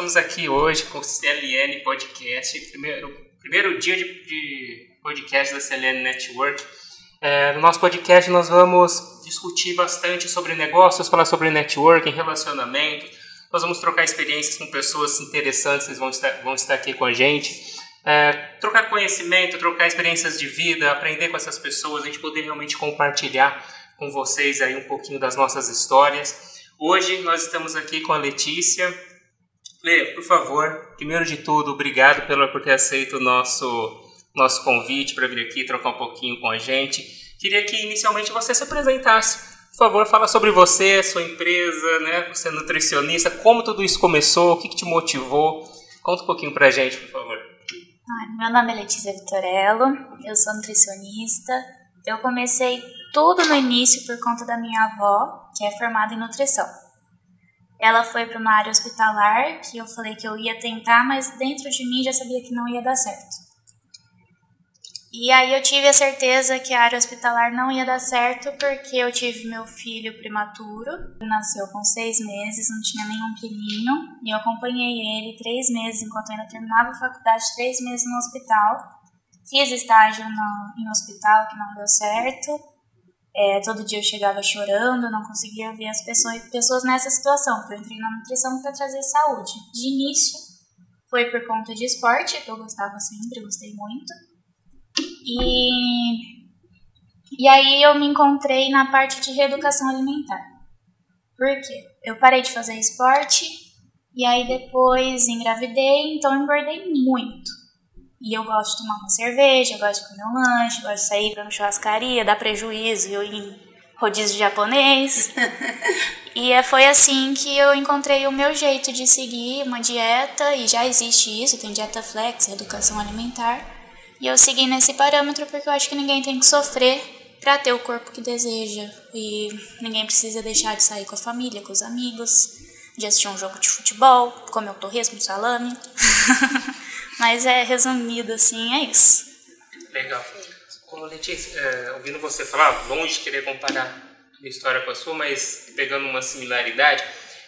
estamos aqui hoje com o CLN Podcast, primeiro dia de podcast da CLN Network. No nosso podcast nós vamos discutir bastante sobre negócios, falar sobre networking, relacionamento. Nós vamos trocar experiências com pessoas interessantes, eles vão estar aqui com a gente. Trocar conhecimento, trocar experiências de vida, aprender com essas pessoas, a gente poder realmente compartilhar com vocês aí um pouquinho das nossas histórias. Hoje nós estamos aqui com a Letícia. Lê, por favor, primeiro de tudo, obrigado por ter aceito o nosso convite para vir aqui trocar um pouquinho com a gente. Queria que inicialmente você se apresentasse. Por favor, fala sobre você, sua empresa, né? Você é nutricionista, como tudo isso começou, o que te motivou. Conta um pouquinho para a gente, por favor. Meu nome é Letícia Vitorello, eu sou nutricionista. Eu comecei tudo no início por conta da minha avó, que é formada em nutrição. Ela foi para uma área hospitalar, que eu falei que eu ia tentar, mas dentro de mim já sabia que não ia dar certo. E aí eu tive a certeza que a área hospitalar não ia dar certo, porque eu tive meu filho prematuro, ele nasceu com 6 meses, não tinha nenhum quilinho, e eu acompanhei ele 3 meses, enquanto eu ainda terminava a faculdade, 3 meses no hospital. Fiz estágio em hospital que não deu certo. Todo dia eu chegava chorando, não conseguia ver as pessoas nessa situação, porque eu entrei na nutrição para trazer saúde. De início, foi por conta de esporte, que eu gostava sempre, gostei muito. E aí eu me encontrei na parte de reeducação alimentar. Por quê? Eu parei de fazer esporte, e aí depois engravidei, então eu engordei muito. E eu gosto de tomar uma cerveja, eu gosto de comer um lanche, eu gosto de sair para uma churrascaria, dar prejuízo, eu ir em rodízio japonês. E foi assim que eu encontrei o meu jeito de seguir uma dieta, e já existe isso, tem dieta flex, educação alimentar. E eu segui nesse parâmetro porque eu acho que ninguém tem que sofrer para ter o corpo que deseja. E ninguém precisa deixar de sair com a família, com os amigos, de assistir um jogo de futebol, comer um torresmo, um salame. Mas resumido assim, é isso. Legal. Letícia, ouvindo você falar, longe de querer comparar a minha história com a sua, mas pegando uma similaridade,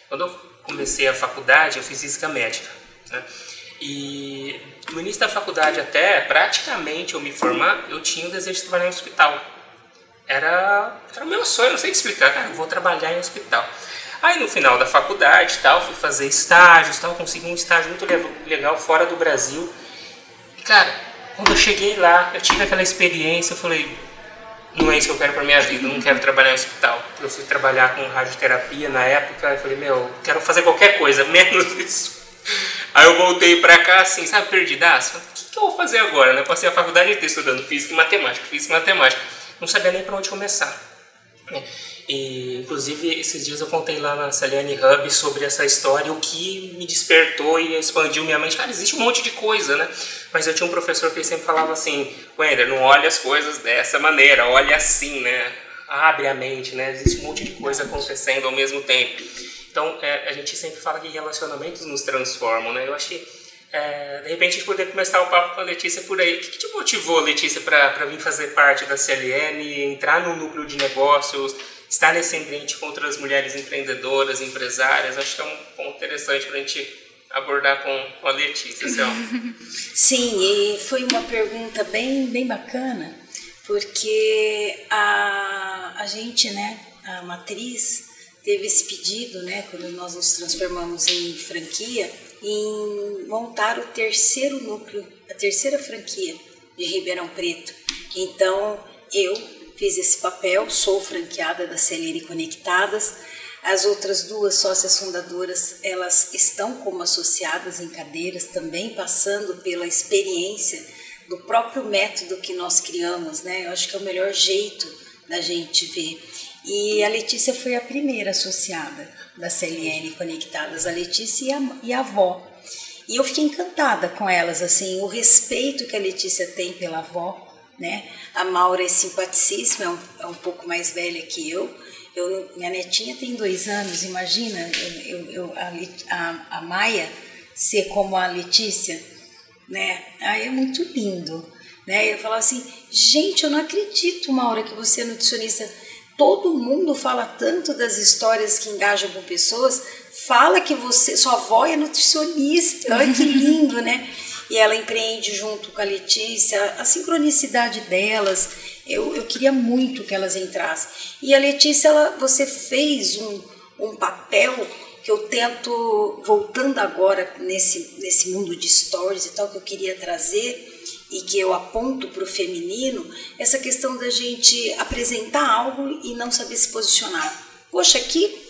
quando eu comecei a faculdade, eu fiz física médica, né? E no início da faculdade, até praticamente eu me formar, eu tinha o desejo de trabalhar em hospital. Era o meu sonho, não sei te explicar, cara, eu vou trabalhar em hospital. Aí no final da faculdade, tal, fui fazer estágios, tal, consegui um estágio muito legal fora do Brasil. E cara, quando eu cheguei lá, eu tive aquela experiência, eu falei, não é isso que eu quero pra minha vida, eu não quero trabalhar em hospital. Eu fui trabalhar com radioterapia na época, eu falei, quero fazer qualquer coisa, menos isso. Aí eu voltei pra cá assim, sabe, perdidaço. O que eu vou fazer agora, né? Eu passei a faculdade inteira estudando física e matemática. Não sabia nem pra onde começar. E, inclusive, esses dias eu contei lá na CLN Hub sobre essa história, o que me despertou e expandiu minha mente. Cara, existe um monte de coisa, né? Mas eu tinha um professor que sempre falava assim, Wender, não olhe as coisas dessa maneira, olhe assim, né? Abre a mente, né? Existe um monte de coisa acontecendo ao mesmo tempo. Então, a gente sempre fala que relacionamentos nos transformam, né? Eu acho que, de repente, a gente poderia começar o papo com a Letícia por aí. O que te motivou, Letícia, para vir fazer parte da CLN, entrar no núcleo de negócios, estar nesse ambiente com outras mulheres empreendedoras, empresárias? Acho que é um ponto interessante para a gente abordar com a Letícia. Sim, e foi uma pergunta bem bacana, porque a gente, né, a matriz, teve esse pedido, né, quando nós nos transformamos em franquia, em montar o terceiro núcleo, a terceira franquia de Ribeirão Preto. Então, eu fiz esse papel, sou franqueada da CLN Conectadas. As outras 2 sócias fundadoras, elas estão como associadas em cadeiras, também passando pela experiência do próprio método que nós criamos, né? Eu acho que é o melhor jeito da gente ver. E a Letícia foi a primeira associada da CLN Conectadas, a Letícia e a avó. E eu fiquei encantada com elas, assim, o respeito que a Letícia tem pela avó, né? A Maura é simpaticíssima, é um pouco mais velha que eu. Minha netinha tem 2 anos, imagina a Maia ser como a Letícia, né? Aí é muito lindo, né? Eu falava assim, gente, eu não acredito, Maura, que você é nutricionista. Todo mundo fala tanto das histórias que engajam com pessoas, fala que sua avó é nutricionista, olha que lindo, né? E ela empreende junto com a Letícia, a sincronicidade delas, eu queria muito que elas entrassem. E a Letícia, você fez um papel que eu tento, voltando agora nesse mundo de stories e tal, que eu queria trazer e que eu aponto para o feminino, essa questão da gente apresentar algo e não saber se posicionar. Poxa, que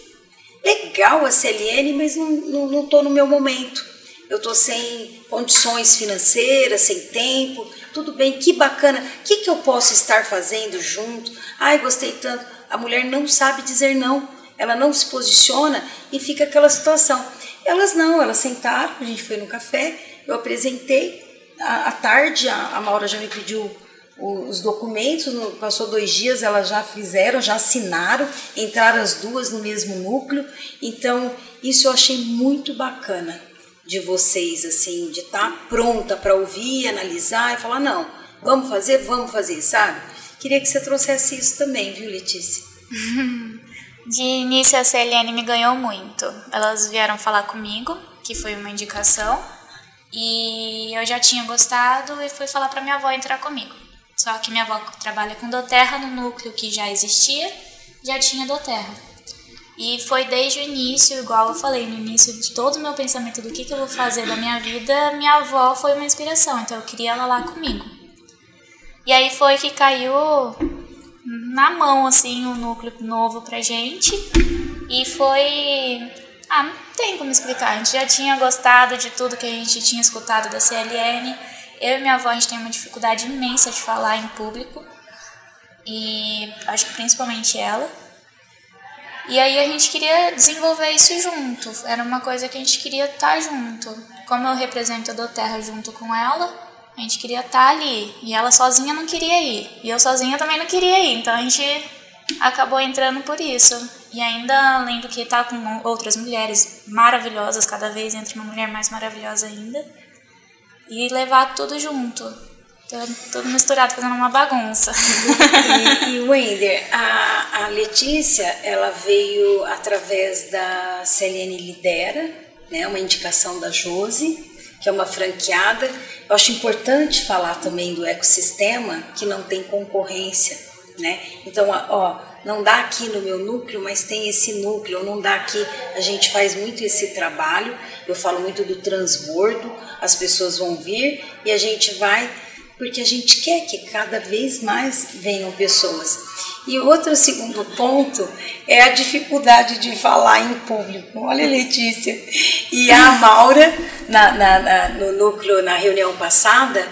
legal a CLN, mas não estou no meu momento. Eu estou sem condições financeiras, sem tempo, tudo bem, que bacana. O que eu posso estar fazendo junto? Ai, gostei tanto. A mulher não sabe dizer não, ela não se posiciona e fica aquela situação. Elas sentaram, a gente foi no café, eu apresentei. À tarde, a Maura já me pediu os documentos, passou 2 dias, elas já fizeram, já assinaram, entraram as duas no mesmo núcleo. Então, isso eu achei muito bacana de vocês, assim, de estar pronta para ouvir, analisar e falar, não, vamos fazer, sabe? Queria que você trouxesse isso também, viu, Letícia? De início, a CLN me ganhou muito. Elas vieram falar comigo, que foi uma indicação, e eu já tinha gostado e fui falar para minha avó entrar comigo. Só que minha avó trabalha com doTERRA no núcleo que já existia, já tinha doTERRA. E foi desde o início, igual eu falei, no início de todo o meu pensamento do que eu vou fazer da minha vida, minha avó foi uma inspiração, então eu queria ela lá comigo. E aí foi que caiu na mão, assim, o núcleo novo pra gente, e foi... não tem como explicar, a gente já tinha gostado de tudo que a gente tinha escutado da CLN. Eu e minha avó, a gente tem uma dificuldade imensa de falar em público, e acho que principalmente ela. E aí a gente queria desenvolver isso junto, era uma coisa que a gente queria estar junto. Como eu represento a doTERRA junto com ela, a gente queria estar ali, e ela sozinha não queria ir, e eu sozinha também não queria ir, então a gente acabou entrando por isso. E ainda lembro que tá com outras mulheres maravilhosas, cada vez entra uma mulher mais maravilhosa ainda, e levar tudo junto, tudo misturado, fazendo uma bagunça. E Wender, a Letícia, ela veio através da CLN Lidera, né, uma indicação da Josi, que é uma franqueada. Eu acho importante falar também do ecossistema, que não tem concorrência, né? Então, não dá aqui no meu núcleo, mas tem esse núcleo, não dá aqui, a gente faz muito esse trabalho, eu falo muito do transbordo, as pessoas vão vir e a gente vai, porque a gente quer que cada vez mais venham pessoas. E outro segundo ponto é a dificuldade de falar em público. Olha, Letícia, e a Maura, no núcleo, na reunião passada,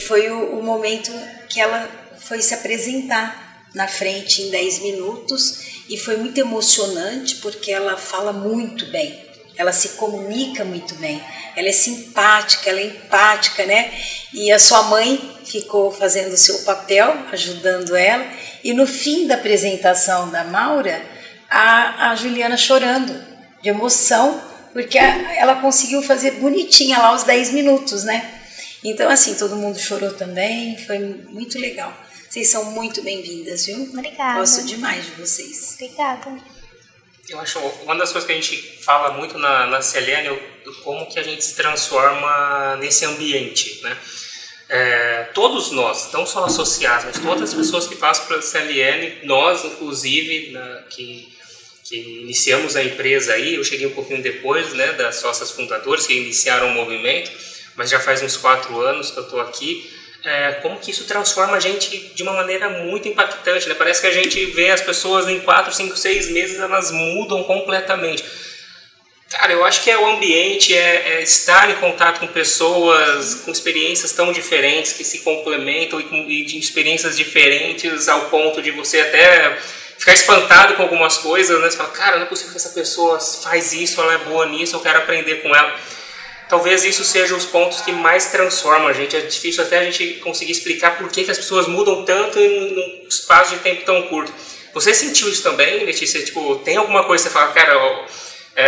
foi o momento que ela foi se apresentar na frente em 10 minutos, e foi muito emocionante porque ela fala muito bem, ela se comunica muito bem, ela é simpática, ela é empática, né? E a sua mãe ficou fazendo o seu papel, ajudando ela, e no fim da apresentação da Maura, a Juliana chorando de emoção, porque ela conseguiu fazer bonitinha lá os 10 minutos, né? Então, assim, todo mundo chorou também, foi muito legal. Vocês são muito bem-vindas, viu? Obrigada. Gosto demais de vocês. Obrigada. Eu acho uma das coisas que a gente fala muito na CLN é como que a gente se transforma nesse ambiente, né? Todos nós, não só associados, mas todas as pessoas que passam pela CLN, nós, inclusive, que iniciamos a empresa aí, eu cheguei um pouquinho depois, né, das sócias fundadoras que iniciaram o movimento, mas já faz uns 4 anos que eu estou aqui. Como que isso transforma a gente de uma maneira muito impactante, né? Parece que a gente vê as pessoas em 4, 5, 6 meses, elas mudam completamente. Cara, eu acho que é o ambiente, é estar em contato com pessoas com experiências tão diferentes, que se complementam e de experiências diferentes ao ponto de você até ficar espantado com algumas coisas, né? Você fala, cara, não é possível que essa pessoa faz isso, ela é boa nisso, eu quero aprender com ela. Talvez isso seja os pontos que mais transformam a gente. É difícil até a gente conseguir explicar por que as pessoas mudam tanto em um espaço de tempo tão curto. Você sentiu isso também, Letícia? Tipo, tem alguma coisa que você fala, cara,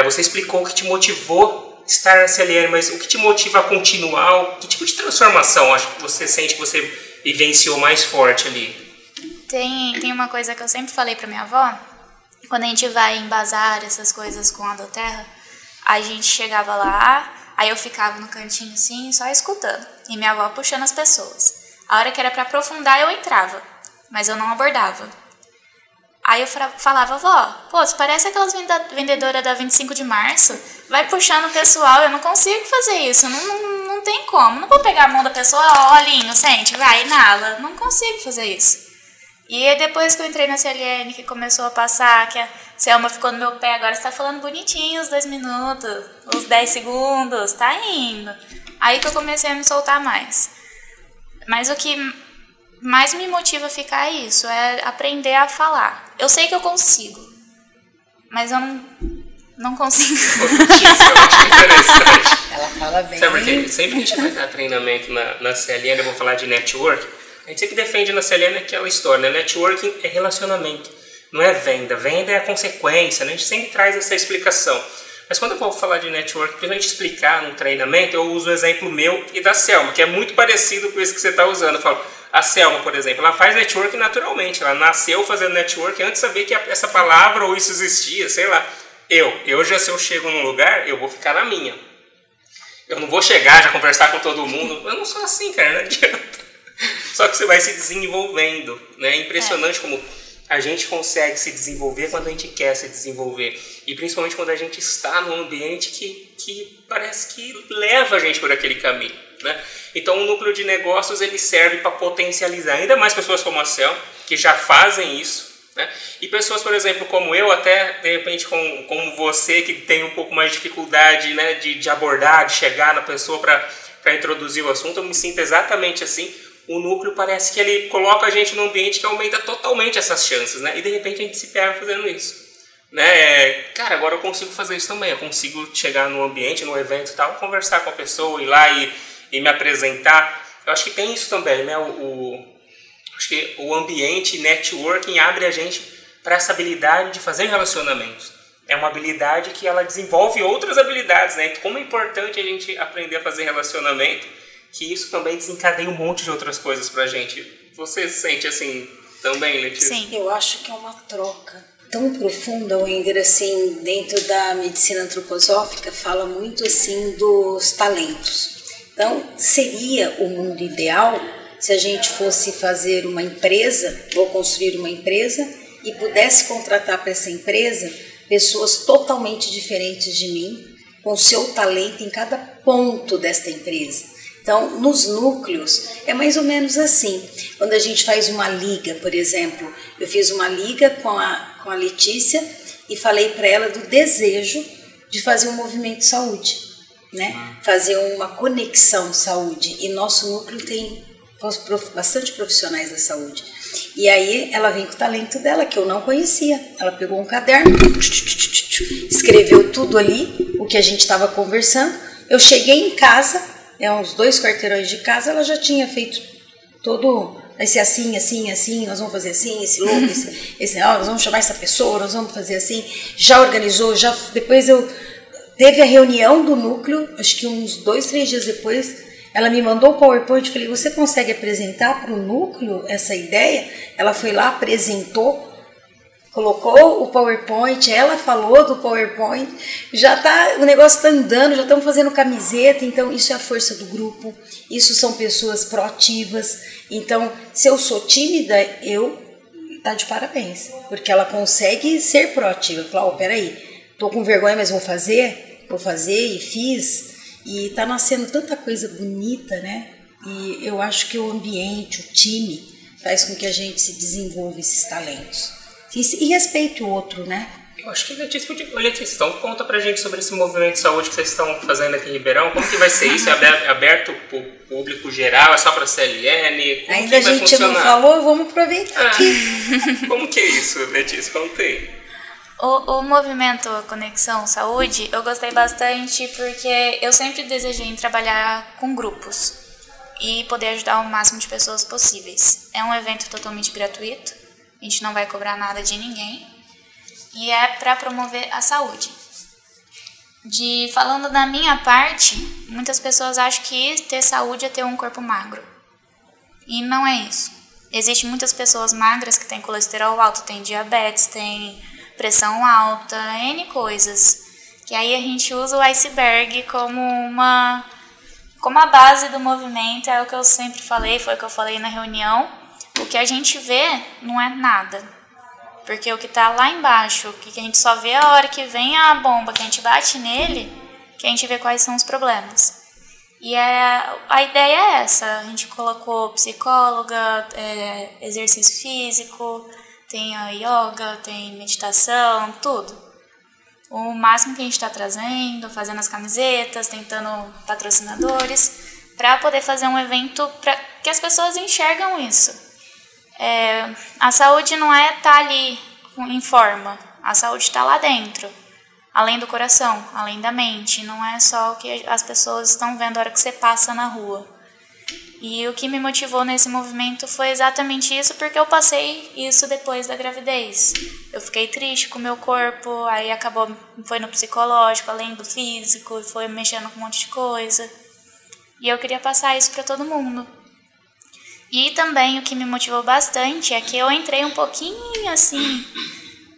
você explicou o que te motivou a estar na CLN, mas o que te motiva a continuar? Que tipo de transformação acho que você sente que você vivenciou mais forte ali? Tem uma coisa que eu sempre falei pra minha avó, quando a gente vai em bazar, essas coisas com a doTERRA, A gente chegava lá, aí eu ficava no cantinho assim, só escutando. E minha avó puxando as pessoas. A hora que era para aprofundar, eu entrava, mas eu não abordava. Aí eu falava, vó, pô, você parece aquelas vendedoras da 25 de março. Vai puxando o pessoal, eu não consigo fazer isso, não tem como. Não vou pegar a mão da pessoa, ó, olhinho, sente, vai, inala. Não consigo fazer isso. E aí depois que eu entrei na CLN, que começou a passar, que a Selma ficou no meu pé, agora você tá falando bonitinho os 2 minutos, os 10 segundos, tá indo. Aí que eu comecei a me soltar mais. Mas o que mais me motiva a ficar é isso, é aprender a falar. Eu sei que eu consigo, mas eu não consigo. Isso é interessante. Ela fala bem. Sabe por quê? Sempre que a gente vai dar treinamento na CLN, eu vou falar de network, a gente sempre defende na CLN aquela história, né? Networking é relacionamento, não é venda. Venda é a consequência, né? A gente sempre traz essa explicação. Mas quando eu vou falar de network, principalmente explicar no treinamento, eu uso o exemplo meu e da Selma, que é muito parecido com isso que você está usando. Eu falo, a Selma, por exemplo, ela faz network naturalmente. Ela nasceu fazendo network antes de saber que essa palavra ou isso existia, sei lá. Se eu chego num lugar, eu vou ficar na minha. Eu não vou chegar, já conversar com todo mundo. Eu não sou assim, cara, não adianta. Só que você vai se desenvolvendo, né? É impressionante como a gente consegue se desenvolver quando a gente quer se desenvolver. E principalmente quando a gente está num ambiente que parece que leva a gente por aquele caminho, né? Então o núcleo de negócios ele serve para potencializar ainda mais pessoas como a Cel, que já fazem isso, né? E pessoas, por exemplo, como eu, até de repente como você, que tem um pouco mais de dificuldade, né, de abordar, de chegar na pessoa para introduzir o assunto. Eu me sinto exatamente assim. O núcleo parece que ele coloca a gente num ambiente que aumenta totalmente essas chances, né? E de repente a gente se pega fazendo isso, né? Cara, agora eu consigo fazer isso também. Eu consigo chegar num ambiente, num evento e tal, conversar com a pessoa, ir lá e me apresentar. Eu acho que tem isso também, né? Acho que o ambiente networking abre a gente para essa habilidade de fazer relacionamentos. É uma habilidade que ela desenvolve outras habilidades, né? Como é importante a gente aprender a fazer relacionamento, que isso também desencadeia um monte de outras coisas pra gente. Você sente assim também, Letícia? Sim. Eu acho que é uma troca tão profunda, Wenger, assim, dentro da medicina antroposófica, fala muito assim dos talentos. Então, seria o mundo ideal se a gente fosse fazer uma empresa, ou construir uma empresa, e pudesse contratar para essa empresa pessoas totalmente diferentes de mim, com seu talento em cada ponto desta empresa. Então, nos núcleos, é mais ou menos assim. Quando a gente faz uma liga, por exemplo, eu fiz uma liga com a Letícia e falei para ela do desejo de fazer um movimento de saúde, né? Fazer uma conexão saúde. E nosso núcleo tem bastante profissionais da saúde. E aí ela vem com o talento dela, que eu não conhecia. Ela pegou um caderno, escreveu tudo ali, o que a gente estava conversando. Eu cheguei em casa, uns 2 quarteirões de casa, ela já tinha feito todo, vai ser assim, assim, assim, nós vamos fazer assim, esse logo, nós vamos chamar essa pessoa, nós vamos fazer assim, já organizou, depois teve a reunião do núcleo, acho que uns 2, 3 dias depois, ela me mandou o PowerPoint, falei, você consegue apresentar para o núcleo essa ideia? Ela foi lá, apresentou, colocou o PowerPoint, ela falou do PowerPoint, o negócio está andando, já estamos fazendo camiseta, então isso é a força do grupo, isso são pessoas proativas. Então, se eu sou tímida, tá de parabéns, porque ela consegue ser proativa, falar, peraí, tô com vergonha, mas vou fazer e fiz, e tá nascendo tanta coisa bonita, né? E eu acho que o ambiente, o time, faz com que a gente se desenvolva esses talentos. E respeite o outro, né? Eu acho que, Letícia, então conta pra gente sobre esse movimento de saúde que vocês estão fazendo aqui em Ribeirão. Como que vai ser isso? É aberto pro público geral? É só pra CLN? Como ainda que vai a gente funcionar? Não falou, vamos aproveitar aqui. Como que é isso, Letícia? Conta aí. O movimento Conexão Saúde, eu gostei bastante porque eu sempre desejei trabalhar com grupos e poder ajudar o máximo de pessoas possíveis. É um evento totalmente gratuito. A gente não vai cobrar nada de ninguém e é para promover a saúde. Falando da minha parte, muitas pessoas acham que ter saúde é ter um corpo magro. E não é isso. Existem muitas pessoas magras que têm colesterol alto, têm diabetes, têm pressão alta, N coisas. Que aí a gente usa o iceberg como a base do movimento, é o que eu sempre falei, foi o que eu falei na reunião. O que a gente vê não é nada. Porque o que está lá embaixo, o que a gente só vê a hora que vem a bomba, que a gente bate nele, que a gente vê quais são os problemas. E a ideia é essa, a gente colocou psicóloga, exercício físico, tem a yoga, tem meditação, tudo. O máximo que a gente está trazendo, fazendo as camisetas, tentando patrocinadores, para poder fazer um evento para que as pessoas enxergam isso. A saúde não é estar ali em forma, a saúde está lá dentro, além do coração, além da mente, não é só o que as pessoas estão vendo na hora que você passa na rua. E o que me motivou nesse movimento foi exatamente isso, porque eu passei isso depois da gravidez. Eu fiquei triste com o meu corpo, aí foi no psicológico, além do físico, foi mexendo com um monte de coisa. E eu queria passar isso para todo mundo. E também o que me motivou bastante é que eu entrei um pouquinho assim,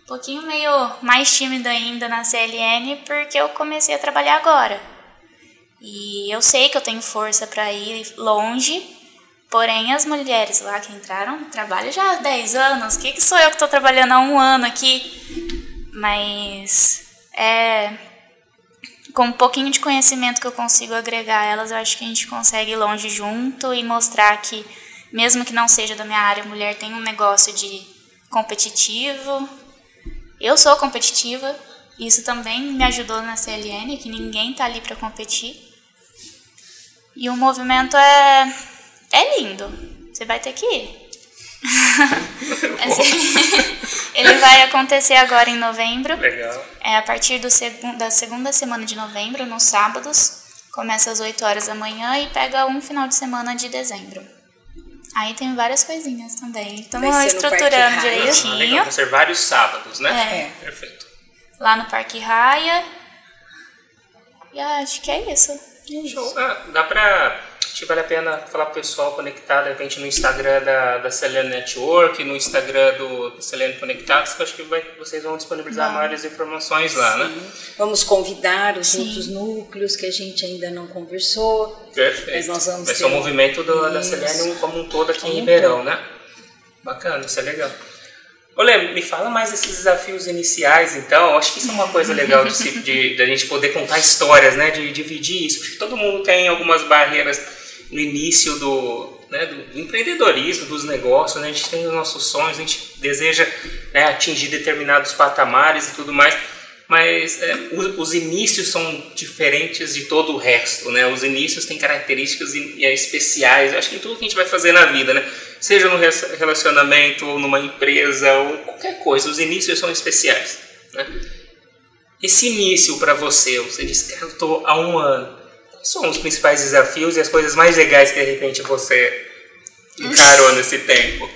um pouquinho meio mais tímida ainda na CLN, porque eu comecei a trabalhar agora. E eu sei que eu tenho força para ir longe, porém as mulheres lá que entraram trabalham já há 10 anos. Que sou eu que estou trabalhando há 1 ano aqui? Mas com um pouquinho de conhecimento que eu consigo agregar a elas, eu acho que a gente consegue ir longe junto e mostrar que, mesmo que não seja da minha área, a mulher tem um negócio de competitivo. Eu sou competitiva, isso também me ajudou na CLN, que ninguém tá ali para competir. E o movimento é lindo. Você vai ter que ir. Ele vai acontecer agora em novembro. Legal. A partir da segunda semana de novembro, nos sábados. Começa às 8 horas da manhã e pega um final de semana de dezembro. Aí tem várias coisinhas também. Estamos estruturando direitinho. Legal, vão ser vários sábados, né? Perfeito. Lá no Parque Raia. E acho que é isso. Show. Dá pra... Acho que vale a pena falar pro pessoal conectar, de repente, no Instagram da CLN Network, no Instagram do CLN Conectados, que eu acho que vocês vão disponibilizar maiores informações lá, né? Vamos convidar os outros núcleos que a gente ainda não conversou. Perfeito. Mas nós vamos vai ser um movimento da CLN como um todo aqui em Ribeirão, né? Bacana, isso é legal. Olê, me fala mais desses desafios iniciais, então. Eu acho que isso é uma coisa legal de a gente poder contar histórias, né? De dividir isso. Acho que todo mundo tem algumas barreiras no início do empreendedorismo, dos negócios, né? A gente tem os nossos sonhos, a gente deseja, né, atingir determinados patamares e tudo mais, mas os inícios são diferentes de todo o resto, né? Os inícios têm características especiais, eu acho que em tudo que a gente vai fazer na vida, né? Seja no relacionamento, ou numa empresa, ou qualquer coisa, os inícios são especiais, né? Esse início para você disse que eu estou há 1 ano. Quais são os principais desafios e as coisas mais legais que de repente você encarou nesse tempo?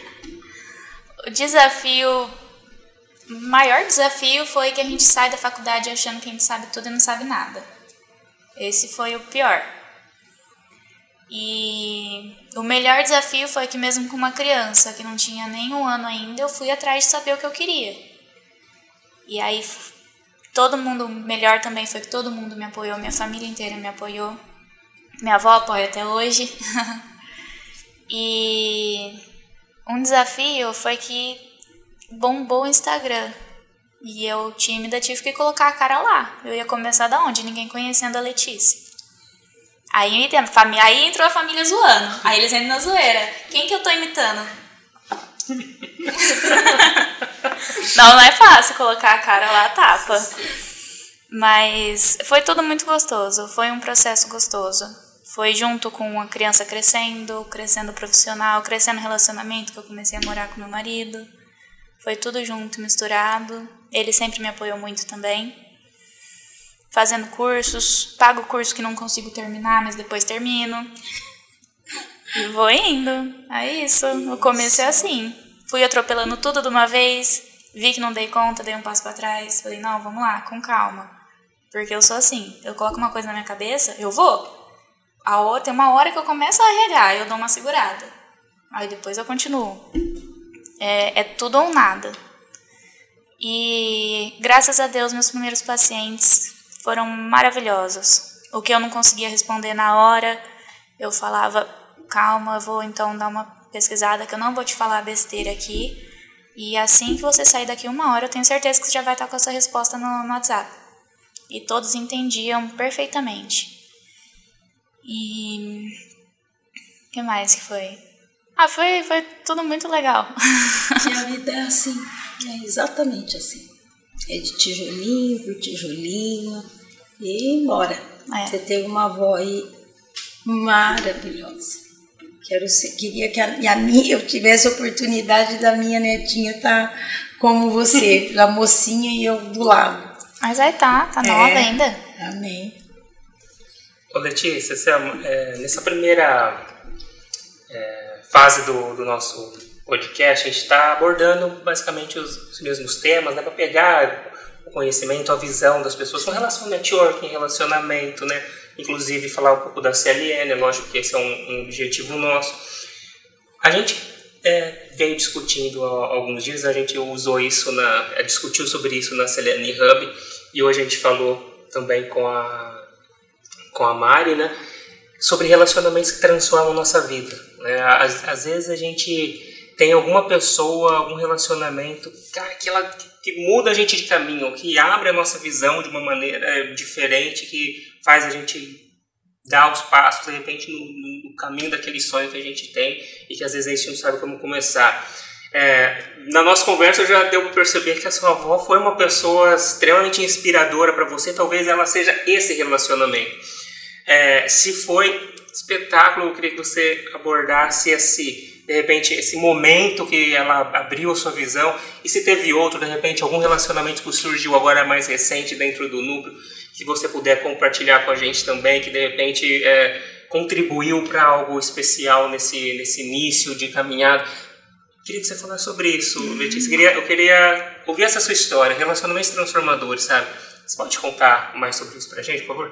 O maior desafio foi que a gente sai da faculdade achando que a gente sabe tudo e não sabe nada. Esse foi o pior. E o melhor desafio foi que, mesmo com uma criança que não tinha nem 1 ano ainda, eu fui atrás de saber o que eu queria. E aí, melhor também foi que todo mundo me apoiou, minha família inteira me apoiou. Minha avó apoia até hoje. E um desafio foi que bombou o Instagram. E eu, tímida, tive que colocar a cara lá. Eu ia começar da onde? Ninguém conhecendo a Letícia. Aí entrou a família zoando. Aí eles entram na zoeira. Quem que eu tô imitando? Não é fácil colocar a cara lá, tapa. Mas foi tudo muito gostoso. Foi um processo gostoso. Foi junto com a criança crescendo profissional, crescendo relacionamento, que eu comecei a morar com meu marido. Foi tudo junto, misturado. Ele sempre me apoiou muito também. Fazendo cursos, pago curso que não consigo terminar, mas depois termino. E vou indo. É isso. O começo é assim. Fui atropelando tudo de uma vez, vi que não dei conta, dei um passo para trás. Falei, não, vamos lá, com calma. Porque eu sou assim, eu coloco uma coisa na minha cabeça, eu vou. Tem uma hora que eu começo a arregar, eu dou uma segurada. Aí depois eu continuo. É tudo ou nada. E graças a Deus, meus primeiros pacientes foram maravilhosos. O que eu não conseguia responder na hora, eu falava, calma, eu vou então dar uma pesquisada, que eu não vou te falar besteira aqui. E assim que você sair daqui 1 hora, eu tenho certeza que você já vai estar com a sua resposta no WhatsApp. E todos entendiam perfeitamente. E o que mais que foi? Foi tudo muito legal. E a vida é assim, é exatamente assim. É de tijolinho por tijolinho e bora. Você tem uma avó aí maravilhosa. Queria que eu tivesse a oportunidade da minha netinha estar como você, a mocinha e eu do lado. Mas aí tá nova ainda. Amém. Ô Letícia, nessa primeira fase do nosso podcast, a gente está abordando basicamente os mesmos temas, né, para pegar o conhecimento, a visão das pessoas com relação ao networking, relacionamento, né? Inclusive falar um pouco da CLN, lógico que esse é um objetivo nosso. A gente veio discutindo há alguns dias, a gente usou isso, discutiu sobre isso na CLN Hub, e hoje a gente falou também com a Mari, né, sobre relacionamentos que transformam a nossa vida. Né? Às vezes a gente tem alguma pessoa, algum relacionamento, cara, que muda a gente de caminho, que abre a nossa visão de uma maneira diferente, que faz a gente dar os passos, de repente, no caminho daquele sonho que a gente tem e que às vezes a gente não sabe como começar. Na nossa conversa já deu para perceber que a sua avó foi uma pessoa extremamente inspiradora para você, talvez ela seja esse relacionamento. Se foi espetáculo, eu queria que você abordasse de repente, esse momento que ela abriu a sua visão, e se teve outro, de repente, algum relacionamento que surgiu agora mais recente dentro do núcleo, que você puder compartilhar com a gente também, que de repente contribuiu para algo especial nesse início de caminhada. Queria que você falasse sobre isso, Letícia. Eu queria ouvir essa sua história, relacionamentos transformadores, sabe? Você pode contar mais sobre isso pra gente, por favor?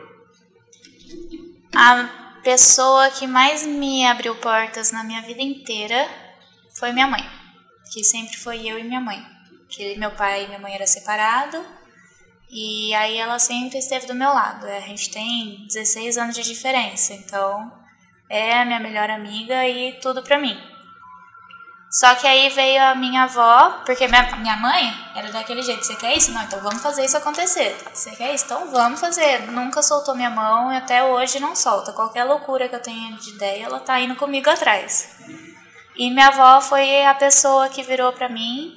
A pessoa que mais me abriu portas na minha vida inteira foi minha mãe, que sempre foi eu e minha mãe. Que meu pai e minha mãe eram separados, e aí ela sempre esteve do meu lado. A gente tem 16 anos de diferença, então é a minha melhor amiga e tudo pra mim. Só que aí veio a minha avó, porque minha mãe era daquele jeito, você quer isso? Não, então vamos fazer isso acontecer. Você quer isso? Então vamos fazer. Nunca soltou minha mão e até hoje não solta. Qualquer loucura que eu tenha de ideia, ela tá indo comigo atrás. E minha avó foi a pessoa que virou pra mim.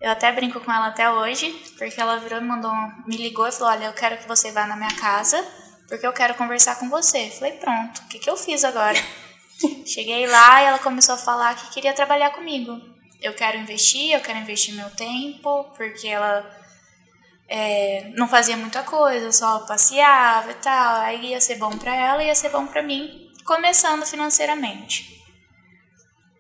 Eu até brinco com ela até hoje, porque ela virou e me ligou e falou, olha, eu quero que você vá na minha casa, porque eu quero conversar com você. Eu falei, pronto, o que eu fiz agora? Cheguei lá e ela começou a falar que queria trabalhar comigo. Eu quero investir meu tempo, porque ela não fazia muita coisa, só passeava e tal. Aí ia ser bom pra ela e ia ser bom pra mim, começando financeiramente.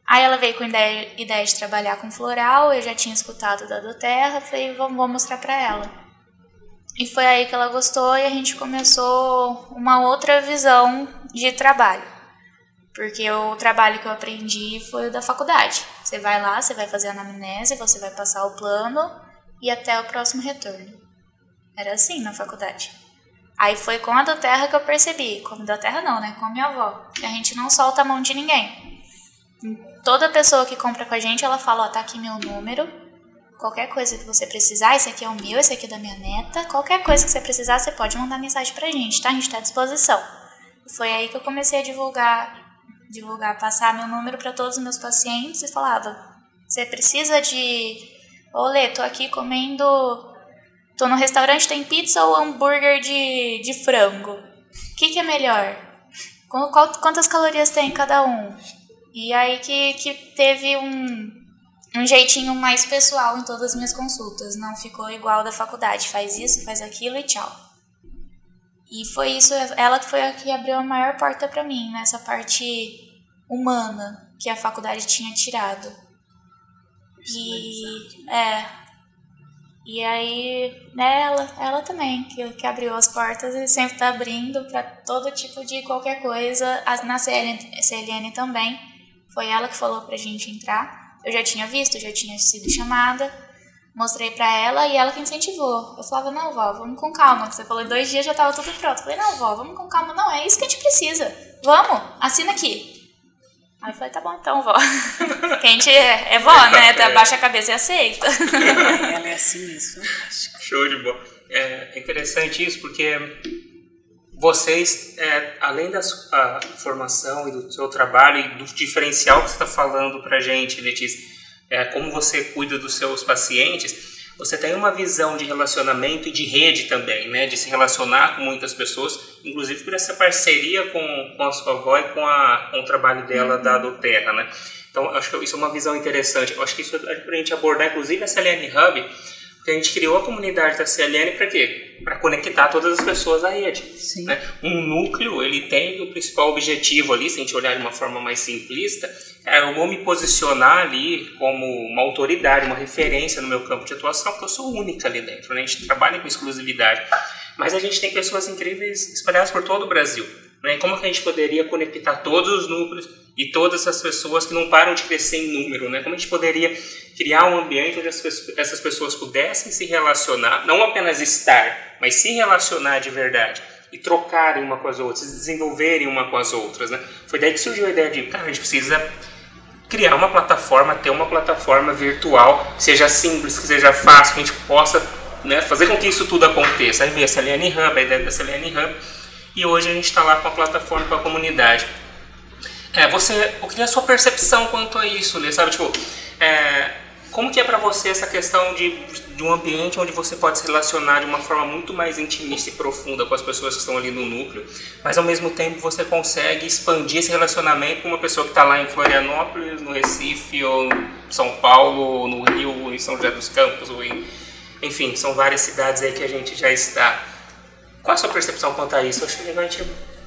Aí ela veio com a ideia de trabalhar com floral, eu já tinha escutado da Doterra, falei, vou mostrar pra ela. E foi aí que ela gostou e a gente começou uma outra visão de trabalho. Porque o trabalho que eu aprendi foi o da faculdade. Você vai lá, você vai fazer a anamnese, você vai passar o plano e até o próximo retorno. Era assim na faculdade. Aí foi com a Doterra que eu percebi. Com a Doterra não, né? Com a minha avó. Que a gente não solta a mão de ninguém. Toda pessoa que compra com a gente, ela fala, ó, tá aqui meu número. Qualquer coisa que você precisar, esse aqui é o meu, esse aqui é da minha neta. Qualquer coisa que você precisar, você pode mandar mensagem pra gente, tá? A gente tá à disposição. Foi aí que eu comecei a divulgar, passar meu número para todos os meus pacientes e falava, você precisa de... Olê, tô aqui comendo... Tô no restaurante, tem pizza ou hambúrguer de frango? O que é melhor? Quantas calorias tem cada um? E aí que teve um jeitinho mais pessoal em todas as minhas consultas. Não ficou igual da faculdade. Faz isso, faz aquilo e tchau. E foi isso, ela que foi a que abriu a maior porta pra mim, nessa parte humana que a faculdade tinha tirado. E aí, né, ela também, que abriu as portas e sempre tá abrindo pra todo tipo de qualquer coisa. Na CLN também, foi ela que falou pra gente entrar. Eu já tinha visto, já tinha sido chamada, Mostrei pra ela e ela que incentivou. Eu falava, não, vó, vamos com calma. Você falou em 2 dias já tava tudo pronto. Eu falei, não, vó, vamos com calma. Não, é isso que a gente precisa. Vamos, assina aqui. Aí eu falei, tá bom então, vó. Que a gente é vó, né? Abaixa a cabeça e aceita. Ela é assim mesmo, fantástica. Show de bola. É interessante isso, porque vocês, além da sua formação e do seu trabalho e do diferencial que você está falando pra gente, Letícia, como você cuida dos seus pacientes, você tem uma visão de relacionamento e de rede também, né? De se relacionar com muitas pessoas, inclusive por essa parceria com a sua avó e com o trabalho dela da doTERRA, né? Então, acho que isso é uma visão interessante. Eu acho que isso é para a gente abordar, inclusive, a CLN Hub, porque a gente criou a comunidade da CLN para quê? Para conectar todas as pessoas à rede. Sim. Né? Um núcleo, ele tem o principal objetivo ali, se a gente olhar de uma forma mais simplista, eu vou me posicionar ali como uma autoridade, uma referência no meu campo de atuação, porque eu sou única ali dentro, né? A gente trabalha com exclusividade. Mas a gente tem pessoas incríveis espalhadas por todo o Brasil. Né? Como que a gente poderia conectar todos os núcleos e todas as pessoas que não param de crescer em número? Né? Como a gente poderia criar um ambiente onde essas pessoas pudessem se relacionar, não apenas estar, mas se relacionar de verdade e trocarem uma com as outras, se desenvolverem uma com as outras. Né? Foi daí que surgiu a ideia de, cara, a gente precisa criar uma plataforma, ter uma plataforma virtual, que seja simples, que seja fácil, que a gente possa, né, fazer com que isso tudo aconteça. Aí veio a CLN Hub, a ideia da CLN Hub, e hoje a gente está lá com a plataforma, com a comunidade. Eu queria a sua percepção quanto a isso, Lê, sabe, tipo, como que é para você essa questão de um ambiente onde você pode se relacionar de uma forma muito mais intimista e profunda com as pessoas que estão ali no núcleo, mas ao mesmo tempo você consegue expandir esse relacionamento com uma pessoa que está lá em Florianópolis, no Recife, ou em São Paulo, ou no Rio, ou em São José dos Campos, ou enfim, são várias cidades aí que a gente já está. Qual a sua percepção quanto a isso? Eu acho legal a gente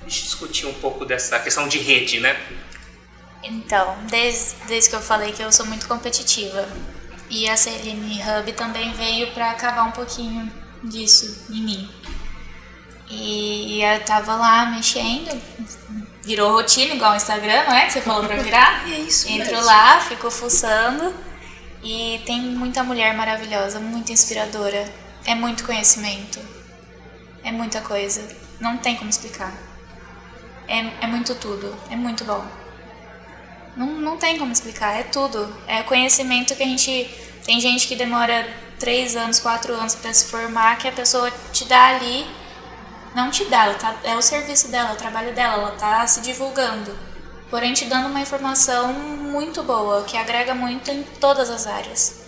discutir um pouco dessa questão de rede, né? Então, desde que eu falei que eu sou muito competitiva, e a CLN Hub também veio para acabar um pouquinho disso em mim. E eu tava lá mexendo, virou rotina igual o Instagram, não é? Que você falou pra virar? É isso mesmo. Entro lá, fico fuçando, e tem muita mulher maravilhosa, muito inspiradora. É muito conhecimento, é muita coisa, não tem como explicar. É muito tudo, é muito bom. Não tem como explicar, é tudo. É conhecimento que a gente... Tem gente que demora 3 anos, 4 anos para se formar, que a pessoa te dá ali... Não te dá, é o serviço dela, é o trabalho dela, ela tá se divulgando. Porém, te dando uma informação muito boa, que agrega muito em todas as áreas.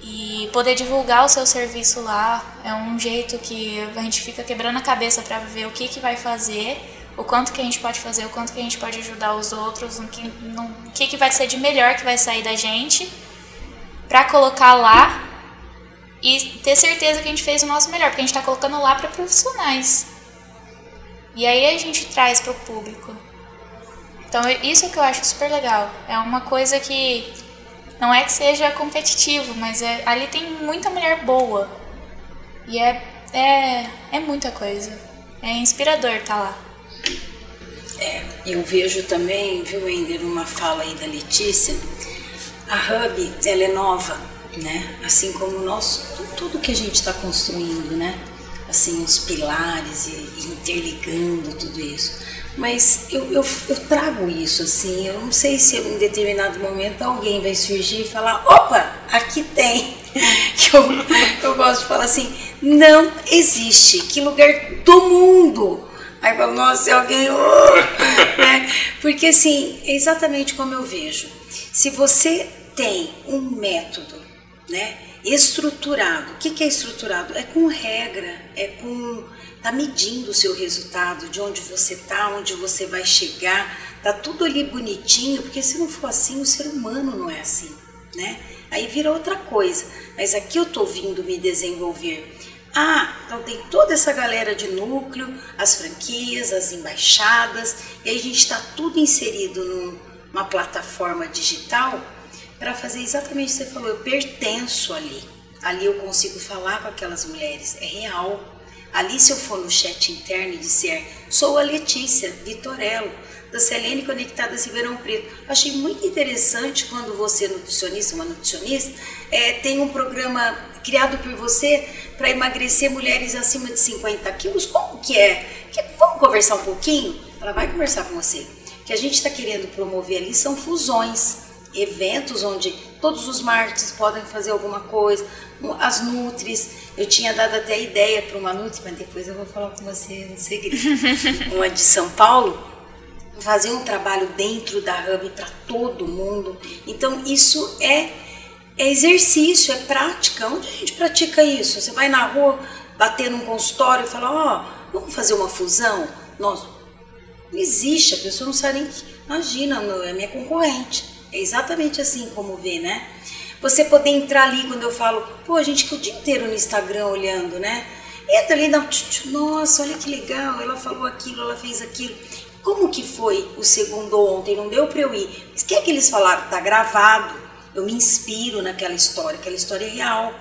E poder divulgar o seu serviço lá é um jeito que a gente fica quebrando a cabeça para ver o que vai fazer, o quanto que a gente pode fazer, o quanto que a gente pode ajudar os outros, o que vai ser de melhor que vai sair da gente, para colocar lá e ter certeza que a gente fez o nosso melhor, porque a gente está colocando lá para profissionais. E aí a gente traz para o público. Então isso é que eu acho super legal. É uma coisa que não é que seja competitivo, mas ali tem muita mulher boa. E é muita coisa. É inspirador estar lá. Eu vejo também, viu, Ender, uma fala aí da Letícia, a Hub, ela é nova, né? Assim como tudo que a gente está construindo, né? Assim, os pilares e interligando tudo isso. Mas eu trago isso, assim, eu não sei se em determinado momento alguém vai surgir e falar, opa, aqui tem. Eu gosto de falar assim, não existe, que lugar do mundo. Aí fala, nossa, se alguém... né? Porque assim, é exatamente como eu vejo. Se você tem um método, né, estruturado, o que é estruturado? É com regra, tá medindo o seu resultado, de onde você tá, onde você vai chegar, tá tudo ali bonitinho, porque se não for assim, o ser humano não é assim, né? Aí vira outra coisa, mas aqui eu tô vindo me desenvolver. Então tem toda essa galera de núcleo, as franquias, as embaixadas, e aí a gente está tudo inserido numa plataforma digital para fazer exatamente o que você falou, eu pertenço ali. Ali eu consigo falar com aquelas mulheres, é real. Ali se eu for no chat interno e disser, sou a Letícia Vitorello, da Selene Conectadas Ribeirão Preto. Achei muito interessante quando você, nutricionista, uma nutricionista, tem um programa criado por você para emagrecer mulheres acima de 50 quilos. Como que é? Vamos conversar um pouquinho? Ela vai conversar com você. O que a gente está querendo promover ali são fusões, eventos onde todos os marketing podem fazer alguma coisa, as nutris. Eu tinha dado até ideia para uma nutri, mas depois eu vou falar com você no segredo. Uma de São Paulo, fazer um trabalho dentro da Hub para todo mundo. Então isso é exercício, é prática. Onde a gente pratica isso? Você vai na rua bater num consultório e falar, vamos fazer uma fusão? Nossa, não existe, a pessoa não sabe nem, imagina, é minha concorrente. É exatamente assim como vê, né? Você poder entrar ali quando eu falo, a gente fica o dia inteiro no Instagram olhando, né? Entra ali e dá nossa, olha que legal, ela falou aquilo, ela fez aquilo. Como que foi o segundo ontem? Não deu para eu ir. Mas o que é que eles falaram? Tá gravado. Eu me inspiro naquela história, aquela história é real.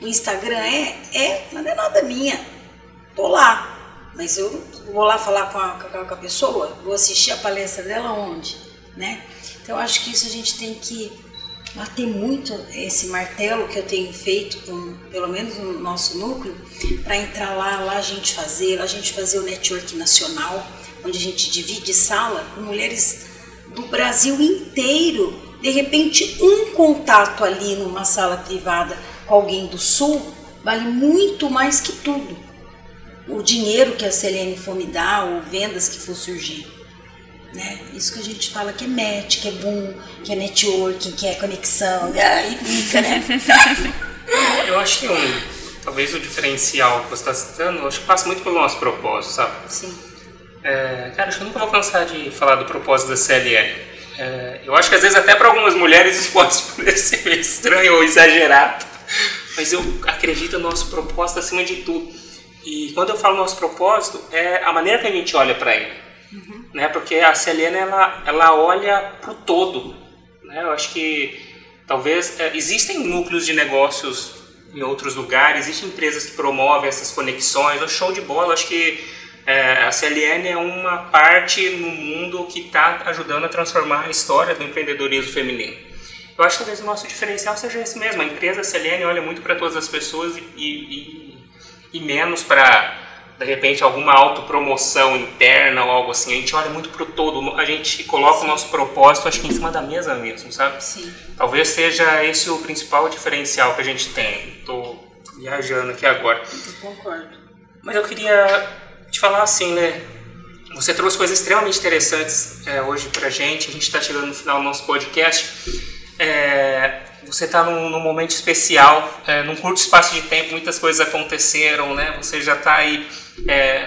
O Instagram não é nada minha. Tô lá. Mas eu vou lá falar com a pessoa, vou assistir a palestra dela onde, né? Então, eu acho que isso a gente tem que bater muito esse martelo que eu tenho feito, pelo menos no nosso núcleo, para entrar lá a gente fazer o network nacional, onde a gente divide sala com mulheres do Brasil inteiro. De repente, um contato ali numa sala privada com alguém do Sul vale muito mais que tudo. O dinheiro que a Selene for me dar, ou vendas que for surgir. Né? Isso que a gente fala que é match, que é boom, que é networking, que é conexão, aí fica, né? Eu acho que talvez o diferencial que você está citando, eu acho que passa muito pelo nosso propósito, sabe? Sim. Cara, acho que eu nunca vou cansar de falar do propósito da CLN. Eu acho que às vezes até para algumas mulheres isso pode parecer meio estranho ou exagerado, mas eu acredito no nosso propósito acima de tudo. E quando eu falo nosso propósito, é a maneira que a gente olha para ele. Né? Porque a CLN ela olha para o todo. Né? Eu acho que talvez existem núcleos de negócios em outros lugares, existem empresas que promovem essas conexões, é um show de bola. Eu acho que a CLN é uma parte no mundo que está ajudando a transformar a história do empreendedorismo feminino. Eu acho que talvez o nosso diferencial seja esse mesmo. A empresa CLN olha muito para todas as pessoas e menos para, de repente, alguma autopromoção interna ou algo assim. A gente olha muito para o todo, a gente coloca o nosso propósito, acho que em cima da mesa mesmo, sabe? Sim. Talvez seja esse o principal diferencial que a gente tem. Estou viajando aqui agora. Eu concordo. Mas eu queria te falar assim, né? Você trouxe coisas extremamente interessantes hoje pra gente. A gente está chegando no final do nosso podcast. Você está num momento especial, num curto espaço de tempo, muitas coisas aconteceram, né? Você já está aí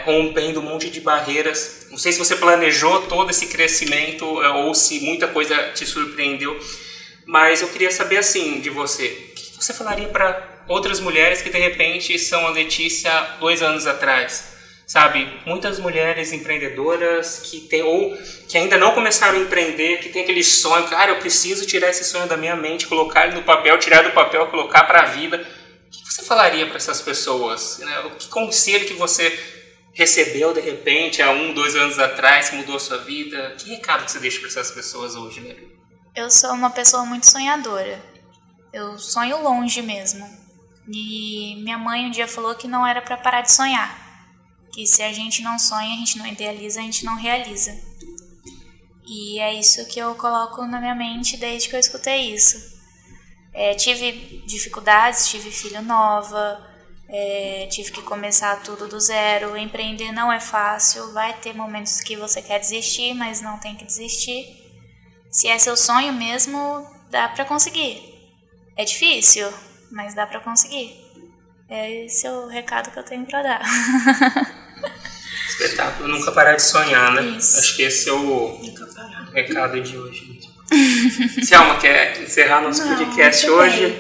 rompendo um monte de barreiras. Não sei se você planejou todo esse crescimento ou se muita coisa te surpreendeu, mas eu queria saber assim de você, o que você falaria para outras mulheres que de repente são a Letícia 2 anos atrás? Sabe, muitas mulheres empreendedoras que ainda não começaram a empreender, que tem aquele sonho, cara, eu preciso tirar esse sonho da minha mente, colocar ele no papel, tirar do papel, colocar para a vida. O que você falaria para essas pessoas? Né? Que conselho que você recebeu de repente há 1, 2 anos atrás, que mudou a sua vida? Que recado que você deixa para essas pessoas hoje, né? Eu sou uma pessoa muito sonhadora. Eu sonho longe mesmo. E minha mãe um dia falou que não era para parar de sonhar. Que se a gente não sonha, a gente não idealiza, a gente não realiza. E é isso que eu coloco na minha mente desde que eu escutei isso. Tive dificuldades, tive filho nova, tive que começar tudo do zero. Empreender não é fácil, vai ter momentos que você quer desistir, mas não tem que desistir. Se é seu sonho mesmo, dá pra conseguir. É difícil, mas dá pra conseguir. Esse é o recado que eu tenho pra dar. Espetáculo, nunca parar de sonhar, né? Isso. Acho que esse é o recado de hoje. Selma, quer encerrar nosso podcast hoje?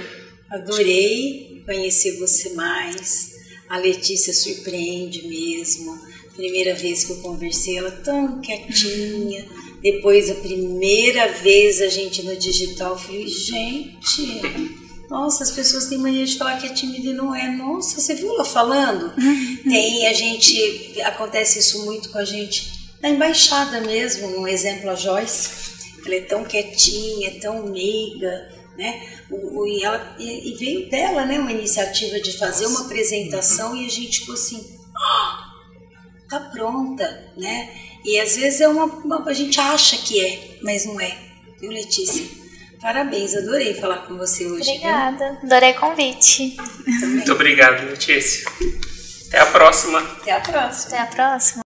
Adorei conhecer você mais. A Letícia surpreende mesmo. Primeira vez que eu conversei, ela tão quietinha. Depois, a primeira vez a gente no digital, eu falei, gente... Nossa, as pessoas têm mania de falar que é tímida e não é. Nossa, você viu ela falando? Acontece isso muito com a gente na embaixada mesmo, um exemplo a Joyce, ela é tão quietinha, é tão meiga, né? E veio dela, né, uma iniciativa de fazer uma apresentação e a gente ficou assim, tá pronta, né? E às vezes a gente acha que é, mas não é. Viu, Letícia? Parabéns, adorei falar com você hoje. Obrigada, adorei o convite. Muito obrigado, Letícia. Até a próxima. Até a próxima. Até a próxima.